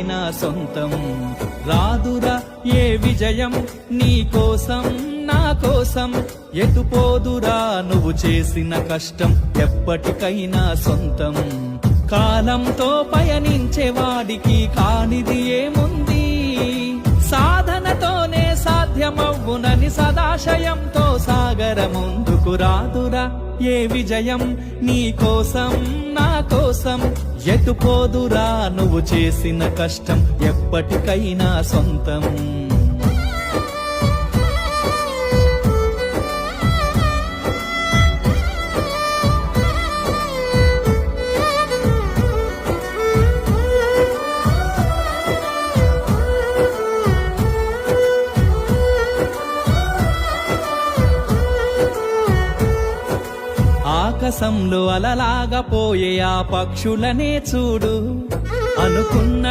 నా సొంతం రాదురా ఏ విజయం నీ కోసం నా కోసం ఎటుపోదురా నువ్వు చేసిన కష్టం ఎప్పటికైనా సొంతం కాలంతో పయనించే వాడికి కానిది ఏముంది సాధనతోనే సాధ్యమవ్వునని సదాశయంతో సాగర ముందుకు రాదురా ఏ విజయం నీ కోసం నా కోసం ఎటుపోదురా నువ్వు చేసిన కష్టం ఎప్పటికైనా సొంతం ఆకాశంలో అలలాగా పోయే ఆ పక్షులనే చూడు అనుకున్న